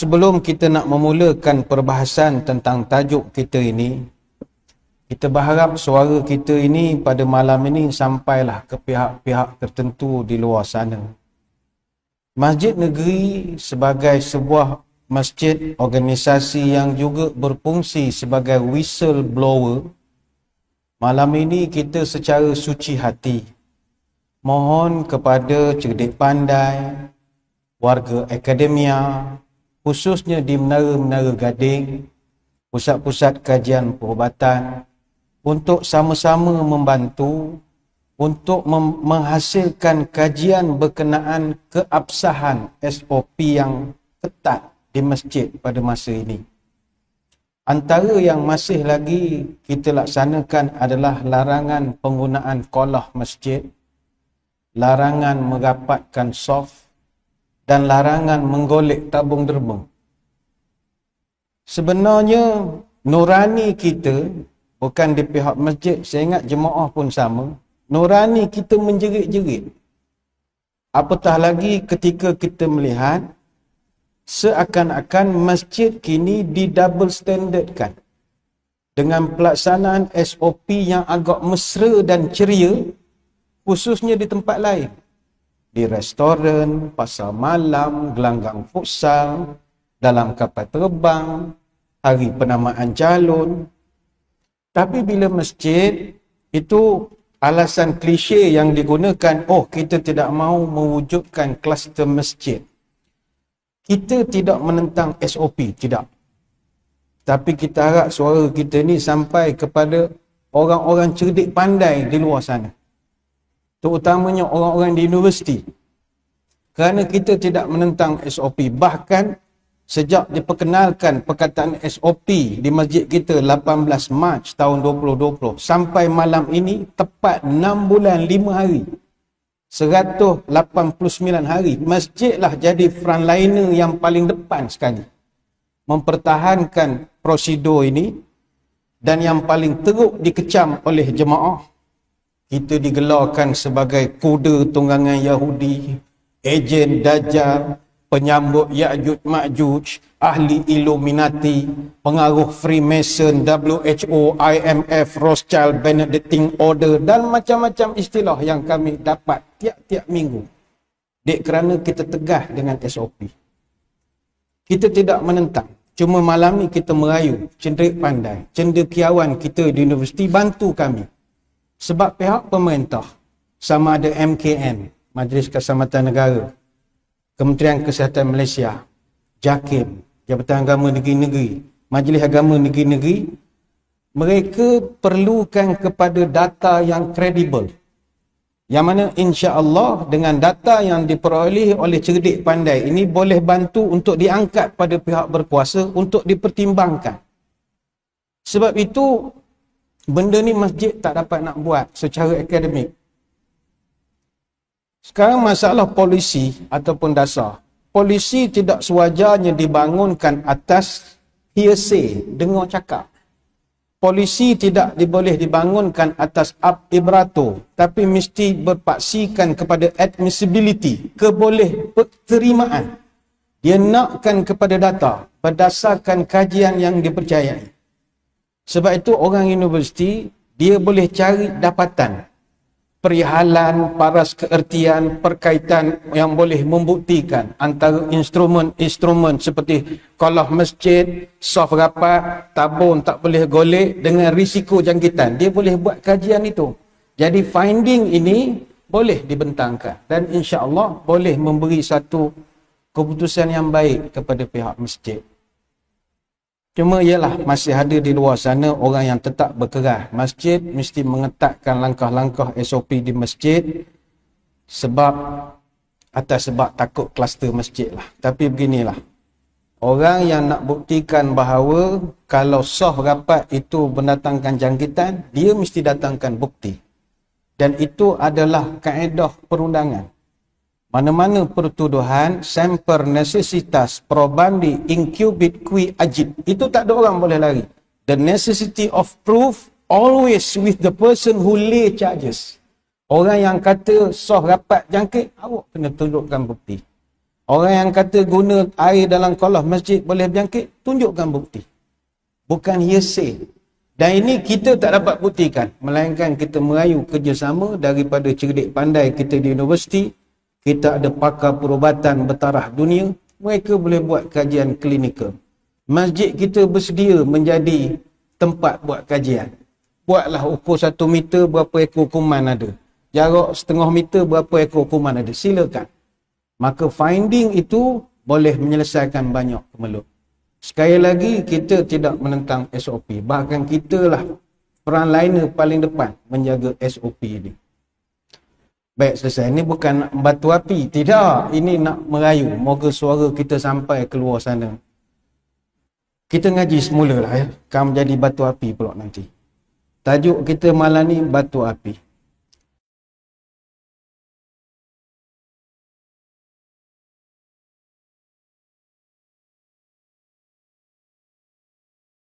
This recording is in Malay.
Sebelum kita nak memulakan perbahasan tentang tajuk kita ini, kita berharap suara kita ini pada malam ini sampailah ke pihak-pihak tertentu di luar sana. Masjid Negeri sebagai sebuah masjid, organisasi yang juga berfungsi sebagai whistleblower, malam ini kita secara suci hati mohon kepada cerdik pandai, warga akademia, khususnya di Menara-Menara Gading, pusat-pusat kajian perubatan, untuk sama-sama membantu untuk menghasilkan kajian berkenaan keabsahan SOP yang ketat di masjid pada masa ini. Antara yang masih lagi kita laksanakan adalah larangan penggunaan kolah masjid, larangan merapatkan soft, dan larangan menggolek tabung derbung. Sebenarnya nurani kita bukan di pihak masjid, saya ingat jemaah pun sama, nurani kita menjerit-jerit. Apatah lagi ketika kita melihat seakan-akan masjid kini di double standardkan dengan pelaksanaan SOP yang agak mesra dan ceria, khususnya di tempat lain. Di restoran, pasar malam, gelanggang futsal, dalam kapal terbang, hari penamaan calon. Tapi bila masjid, itu alasan klise yang digunakan, oh kita tidak mahu mewujudkan kluster masjid. Kita tidak menentang SOP, tidak. Tapi kita harap suara kita ni sampai kepada orang-orang cerdik pandai di luar sana, terutamanya orang-orang di universiti. Kerana kita tidak menentang SOP. Bahkan sejak diperkenalkan perkataan SOP di masjid kita 18 Mac tahun 2020 sampai malam ini tepat 6 bulan 5 hari, 189 hari, masjidlah jadi frontliner yang paling depan sekali mempertahankan prosedur ini, dan yang paling teruk dikecam oleh jemaah. Kita digelarkan sebagai kuda tunggangan Yahudi, ejen Dajjal, penyambut Ya'juj Ma'juj, ahli Illuminati, pengaruh Freemason, WHO, IMF, Rothschild, Benedictine Order, dan macam-macam istilah yang kami dapat tiap-tiap minggu. Dek, kerana kita tegah dengan SOP. Kita tidak menentang. Cuma malam ni kita merayu cenderik pandai, cendekiawan kita di universiti bantu kami. Sebab pihak pemerintah, sama ada MKN, Majlis Keselamatan Negara, Kementerian Kesihatan Malaysia, JAKIM, Jabatan Agama Negeri-Negeri, Majlis Agama Negeri-Negeri, mereka perlukan kepada data yang kredibel. Yang mana insya-Allah dengan data yang diperoleh oleh cerdik pandai ini boleh bantu untuk diangkat pada pihak berkuasa untuk dipertimbangkan. Sebab itu benda ni masjid tak dapat nak buat secara akademik. Sekarang masalah polisi ataupun dasar. Polisi tidak sewajarnya dibangunkan atas hearsay, dengar cakap. Polisi tidak boleh dibangunkan atas ab ibrato, tapi mesti berpaksikan kepada admissibility, keboleh terimaan. Dia nakkan kepada data berdasarkan kajian yang dipercayai. Sebab itu orang universiti, dia boleh cari dapatan, perihalan, paras keertian, perkaitan yang boleh membuktikan antara instrumen-instrumen seperti kolah masjid, soft rapat, tabung tak boleh golek dengan risiko jangkitan. Dia boleh buat kajian itu. Jadi finding ini boleh dibentangkan dan insya-Allah boleh memberi satu keputusan yang baik kepada pihak masjid. Cuma ialah masih ada di luar sana orang yang tetap berkeras. Masjid mesti mengetatkan langkah-langkah SOP di masjid atas sebab takut kluster masjid lah. Tapi beginilah, orang yang nak buktikan bahawa kalau soft rapat itu mendatangkan jangkitan, dia mesti datangkan bukti. Dan itu adalah kaedah perundangan. Mana-mana pertuduhan, semper necessitas probandi incubit qui agit. Itu tak ada orang boleh lari. The necessity of proof always with the person who lay charges. Orang yang kata soh rapat jangkit, awak kena tunjukkan bukti. Orang yang kata guna air dalam kolah masjid boleh berjangkit, tunjukkan bukti. Bukan hearsay. Dan ini kita tak dapat buktikan, melainkan kita merayu kerjasama daripada cerdik pandai kita di universiti. Kita ada pakar perubatan bertaraf dunia, mereka boleh buat kajian klinikal. Masjid kita bersedia menjadi tempat buat kajian. Buatlah ukur 1 meter berapa ekor kuman ada. Jarak setengah meter berapa ekor kuman ada. Silakan. Maka finding itu boleh menyelesaikan banyak kemelut. Sekali lagi, kita tidak menentang SOP. Bahkan kita lah frontliner paling depan menjaga SOP ini. Baik, selesai. Ini bukan nak batu api. Tidak. Ini nak merayu. Moga suara kita sampai keluar sana. Kita ngaji semula lah ya. Kan menjadi batu api pula nanti. Tajuk kita malam ni batu api.